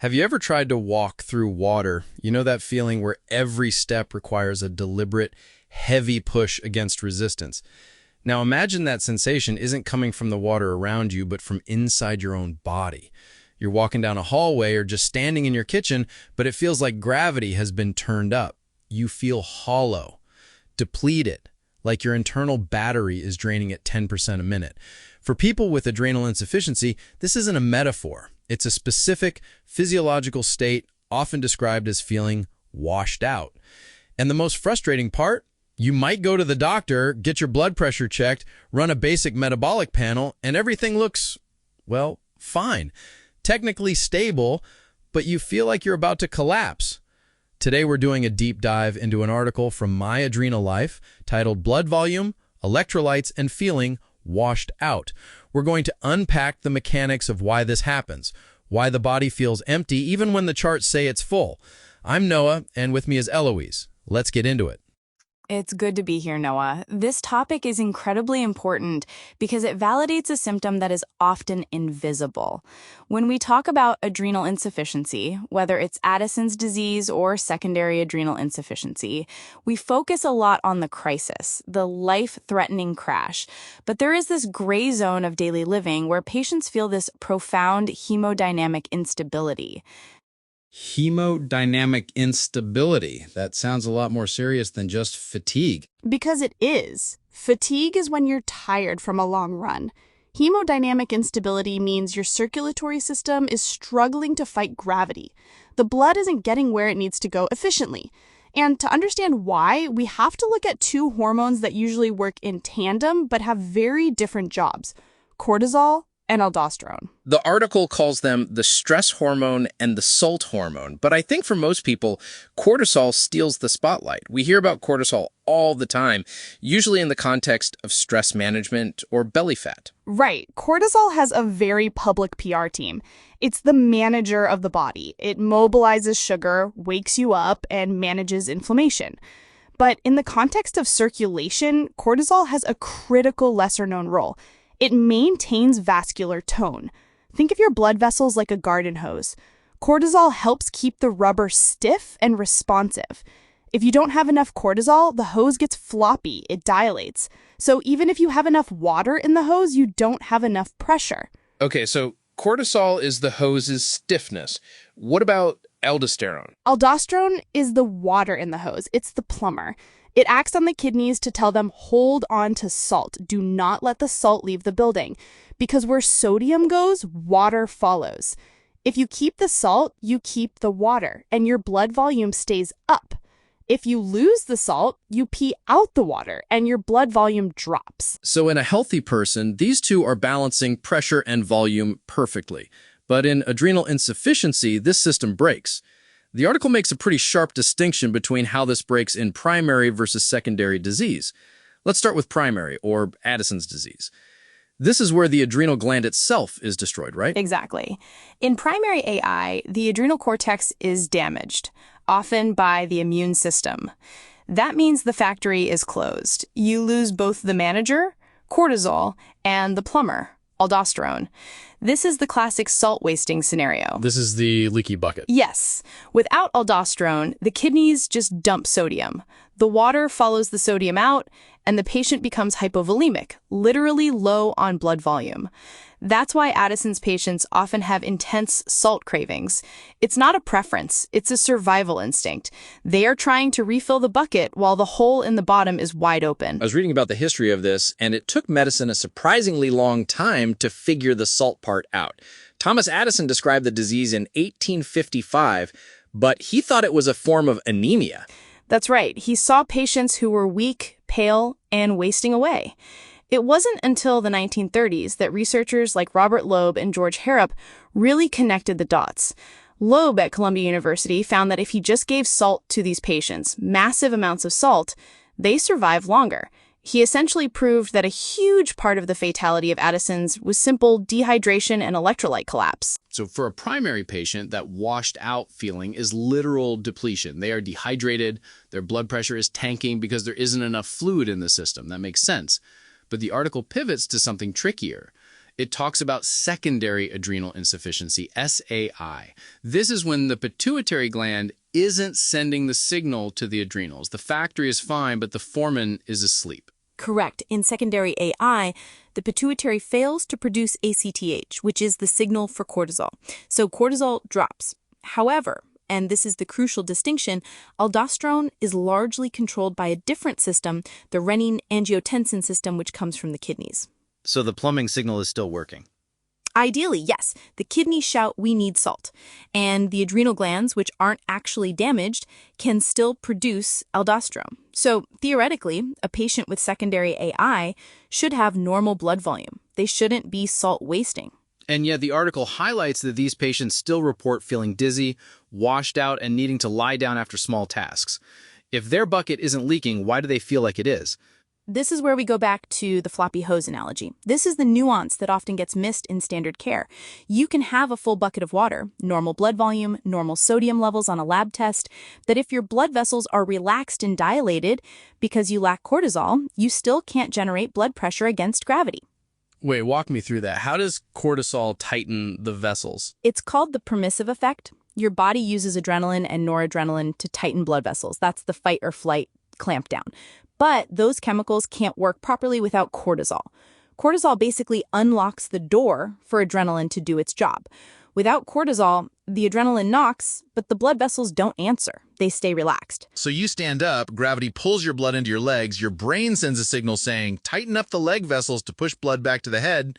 Have you ever tried to walk through water? You know that feeling where every step requires a deliberate, heavy push against resistance. Now imagine that sensation isn't coming from the water around you, but from inside your own body. You're walking down a hallway or just standing in your kitchen, but it feels like gravity has been turned up. You feel hollow, depleted, like your internal battery is draining at 10% a minute. For people with adrenal insufficiency, this isn't a metaphor. It's a specific physiological state, often described as feeling washed out. And the most frustrating part? You might go to the doctor, get your blood pressure checked, run a basic metabolic panel, and everything looks, well, fine. Technically stable, but you feel like you're about to collapse. Today we're doing a deep dive into an article from My Adrenal Life titled Blood Volume, Electrolytes, and Feeling Washed Out. We're going to unpack the mechanics of why this happens, why the body feels empty even when the charts say it's full. I'm Noah, and with me is Eloise. Let's get into it. It's good to be here, Noah. This topic is incredibly important because it validates a symptom that is often invisible. When we talk about adrenal insufficiency, whether it's Addison's disease or secondary adrenal insufficiency, we focus a lot on the crisis, the life-threatening crash. But there is this gray zone of daily living where patients feel this profound hemodynamic instability. Hemodynamic instability. That sounds a lot more serious than just fatigue. Because it is. Fatigue is when you're tired from a long run. Hemodynamic instability means your circulatory system is struggling to fight gravity. The blood isn't getting where it needs to go efficiently. And to understand why, we have to look at two hormones that usually work in tandem but have very different jobs: cortisol and aldosterone. The article calls them the stress hormone and the salt hormone, but I think for most people, cortisol steals the spotlight. We hear about cortisol all the time, usually in the context of stress management or belly fat. Right. Cortisol has a very public PR team. It's the manager of the body. It mobilizes sugar, wakes you up, and manages inflammation. But in the context of circulation, cortisol has a critical lesser-known role. It maintains vascular tone. Think of your blood vessels like a garden hose. Cortisol helps keep the rubber stiff and responsive. If you don't have enough cortisol, the hose gets floppy, it dilates. So even if you have enough water in the hose, you don't have enough pressure. Okay, so cortisol is the hose's stiffness. What about aldosterone? Aldosterone is the water in the hose. It's the plumber. It acts on the kidneys to tell them, hold on to salt. Do not let the salt leave the building. Because where sodium goes, water follows. If you keep the salt, you keep the water, and your blood volume stays up. If you lose the salt, you pee out the water, and your blood volume drops. So in a healthy person, these two are balancing pressure and volume perfectly. But in adrenal insufficiency, this system breaks. The article makes a pretty sharp distinction between how this breaks in primary versus secondary disease. Let's start with primary, or Addison's disease. This is where the adrenal gland itself is destroyed, right? Exactly. In primary AI, the adrenal cortex is damaged, often by the immune system. That means the factory is closed. You lose both the manager, cortisol, and the plumber, aldosterone. This is the classic salt wasting scenario. This is the leaky bucket. Yes. Without aldosterone, the kidneys just dump sodium. The water follows the sodium out, and the patient becomes hypovolemic, literally low on blood volume. That's why Addison's patients often have intense salt cravings. It's not a preference, it's a survival instinct. They are trying to refill the bucket while the hole in the bottom is wide open. I was reading about the history of this, and it took medicine a surprisingly long time to figure the salt part out. Thomas Addison described the disease in 1855, but he thought it was a form of anemia. That's right. He saw patients who were weak, pale, and wasting away. It wasn't until the 1930s that researchers like Robert Loeb and George Harrop really connected the dots. Loeb at Columbia University found that if he just gave salt to these patients, massive amounts of salt, they survived longer. He essentially proved that a huge part of the fatality of Addison's was simple dehydration and electrolyte collapse. So for a primary patient, that washed out feeling is literal depletion. They are dehydrated, their blood pressure is tanking because there isn't enough fluid in the system. That makes sense. But the article pivots to something trickier. It talks about secondary adrenal insufficiency, SAI. This is when the pituitary gland isn't sending the signal to the adrenals. The factory is fine, but the foreman is asleep. Correct. In secondary AI, the pituitary fails to produce ACTH, which is the signal for cortisol. So cortisol drops. However, and this is the crucial distinction, aldosterone is largely controlled by a different system, the renin-angiotensin system, which comes from the kidneys. So the plumbing signal is still working. Ideally, yes, the kidneys shout, "We need salt." And the adrenal glands, which aren't actually damaged, can still produce aldosterone. So theoretically, a patient with secondary AI should have normal blood volume. They shouldn't be salt wasting. And yet the article highlights that these patients still report feeling dizzy, washed out, and needing to lie down after small tasks. If their bucket isn't leaking, why do they feel like it is? This is where we go back to the floppy hose analogy. This is the nuance that often gets missed in standard care. You can have a full bucket of water, normal blood volume, normal sodium levels on a lab test, that if your blood vessels are relaxed and dilated because you lack cortisol, you still can't generate blood pressure against gravity. Wait, walk me through that. How does cortisol tighten the vessels? It's called the permissive effect. Your body uses adrenaline and noradrenaline to tighten blood vessels. That's the fight or flight clamp down. But those chemicals can't work properly without cortisol. Cortisol basically unlocks the door for adrenaline to do its job. Without cortisol, the adrenaline knocks, but the blood vessels don't answer. They stay relaxed. So you stand up, gravity pulls your blood into your legs, your brain sends a signal saying, tighten up the leg vessels to push blood back to the head,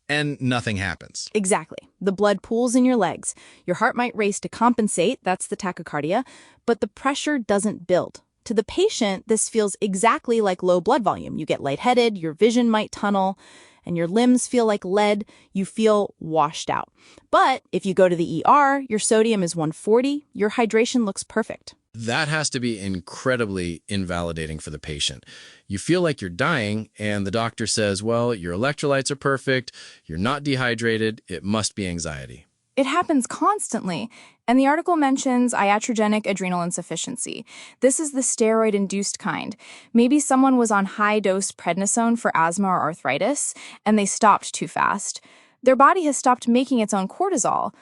and nothing happens. Exactly. The blood pools in your legs. Your heart might race to compensate, that's the tachycardia, but the pressure doesn't build. To the patient, this feels exactly like low blood volume. You get lightheaded, your vision might tunnel, and your limbs feel like lead. You feel washed out. But if you go to the ER, your sodium is 140, your hydration looks perfect. That has to be incredibly invalidating for the patient. You feel like you're dying, and the doctor says, well, your electrolytes are perfect, you're not dehydrated, it must be anxiety. It happens constantly, and the article mentions iatrogenic adrenal insufficiency. This is the steroid-induced kind. Maybe someone was on high-dose prednisone for asthma or arthritis, and they stopped too fast. Their body has stopped making its own cortisol.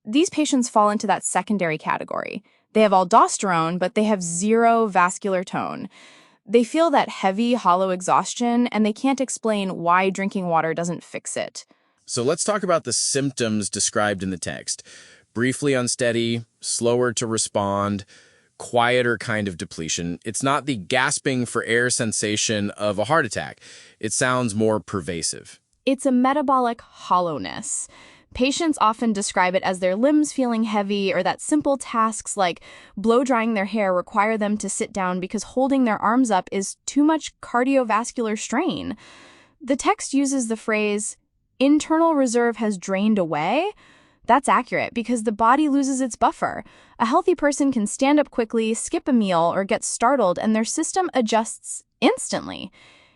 These patients fall into that secondary category. They have aldosterone, but they have zero vascular tone. They feel that heavy, hollow exhaustion, and they can't explain why drinking water doesn't fix it. So let's talk about the symptoms described in the text. Briefly unsteady, slower to respond, quieter kind of depletion. It's not the gasping for air sensation of a heart attack. It sounds more pervasive. It's a metabolic hollowness. Patients often describe it as their limbs feeling heavy, or that simple tasks like blow-drying their hair require them to sit down because holding their arms up is too much cardiovascular strain. The text uses the phrase, internal reserve has drained away. That's accurate because the body loses its buffer. A healthy person can stand up quickly, skip a meal, or get startled, and their system adjusts instantly.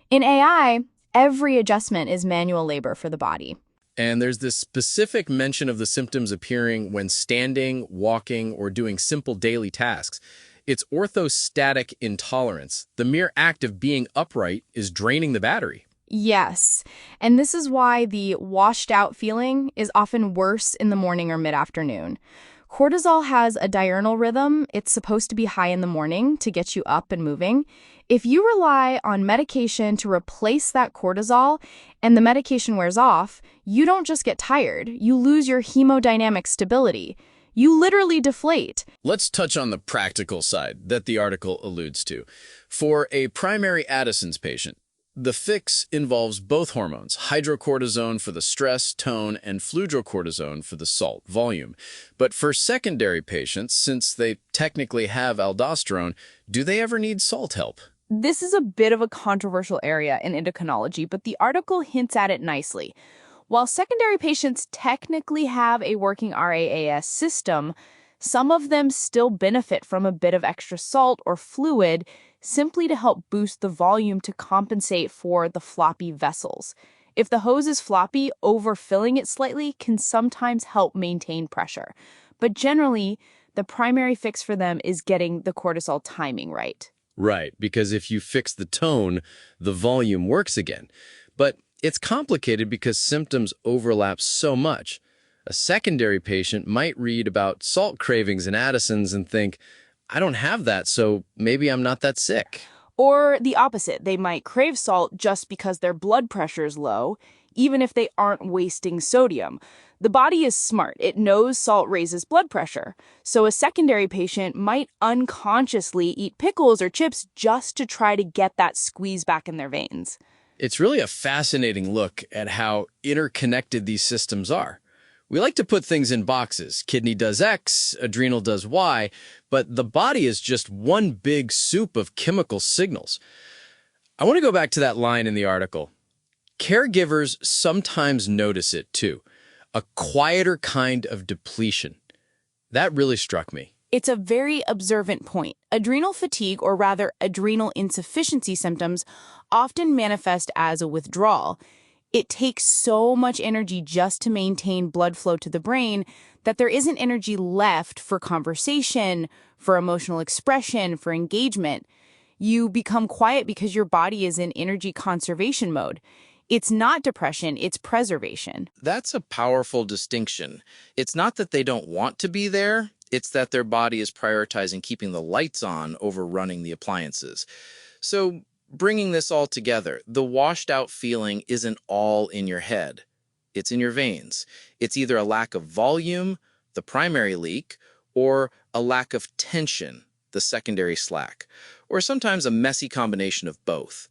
In AI, every adjustment is manual labor for the body. And there's this specific mention of the symptoms appearing when standing, walking, or doing simple daily tasks. It's orthostatic intolerance. The mere act of being upright is draining the battery. Yes, and this is why the washed out feeling is often worse in the morning or mid-afternoon. Cortisol has a diurnal rhythm. It's supposed to be high in the morning to get you up and moving. If you rely on medication to replace that cortisol and the medication wears off, you don't just get tired, you lose your hemodynamic stability. You literally deflate. Let's touch on the practical side that the article alludes to. For a primary Addison's patient, the fix involves both hormones, hydrocortisone for the stress, tone, and fludrocortisone for the salt, volume. But for secondary patients, since they technically have aldosterone, do they ever need salt help? This is a bit of a controversial area in endocrinology, but the article hints at it nicely. While secondary patients technically have a working RAAS system, some of them still benefit from a bit of extra salt or fluid simply to help boost the volume to compensate for the floppy vessels. If the hose is floppy, overfilling it slightly can sometimes help maintain pressure. But generally, the primary fix for them is getting the cortisol timing right. Right, because if you fix the tone, the volume works again. But It's complicated because symptoms overlap so much. A secondary patient might read about salt cravings in Addison's and think, I don't have that, so maybe I'm not that sick. Or the opposite, they might crave salt just because their blood pressure is low, even if they aren't wasting sodium. The body is smart. It knows salt raises blood pressure. So a secondary patient might unconsciously eat pickles or chips just to try to get that squeeze back in their veins. It's really a fascinating look at how interconnected these systems are. We like to put things in boxes. Kidney does X, adrenal does Y, but the body is just one big soup of chemical signals. I want to go back to that line in the article. Caregivers sometimes notice it too, a quieter kind of depletion. That really struck me. It's a very observant point. Adrenal fatigue, or rather adrenal insufficiency symptoms, often manifest as a withdrawal. It takes so much energy just to maintain blood flow to the brain that there isn't energy left for conversation, for emotional expression, for engagement. You become quiet because your body is in energy conservation mode. It's not depression, it's preservation. That's a powerful distinction. It's not that they don't want to be there, it's that their body is prioritizing keeping the lights on over running the appliances. So, bringing this all together, the washed out feeling isn't all in your head. It's in your veins. It's either a lack of volume, the primary leak, or a lack of tension, the secondary slack, or sometimes a messy combination of both.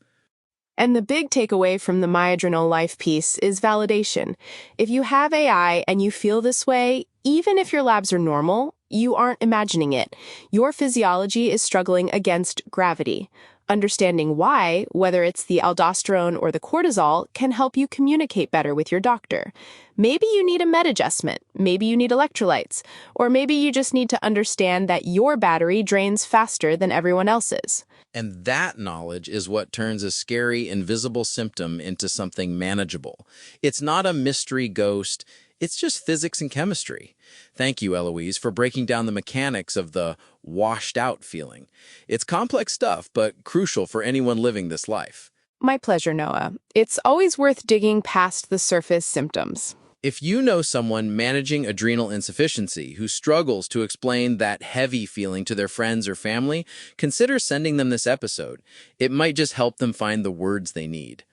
And the big takeaway from the My Adrenal Life piece is validation. If you have AI and you feel this way, even if your labs are normal, you aren't imagining it. Your physiology is struggling against gravity. Understanding why, whether it's the aldosterone or the cortisol, can help you communicate better with your doctor. Maybe you need a med adjustment, maybe you need electrolytes, or maybe you just need to understand that your battery drains faster than everyone else's. And that knowledge is what turns a scary, invisible symptom into something manageable. It's not a mystery ghost. It's just physics and chemistry. Thank you, Eloise, for breaking down the mechanics of the washed out feeling. It's complex stuff, but crucial for anyone living this life. My pleasure, Noah. It's always worth digging past the surface symptoms. If you know someone managing adrenal insufficiency who struggles to explain that heavy feeling to their friends or family, consider sending them this episode. It might just help them find the words they need.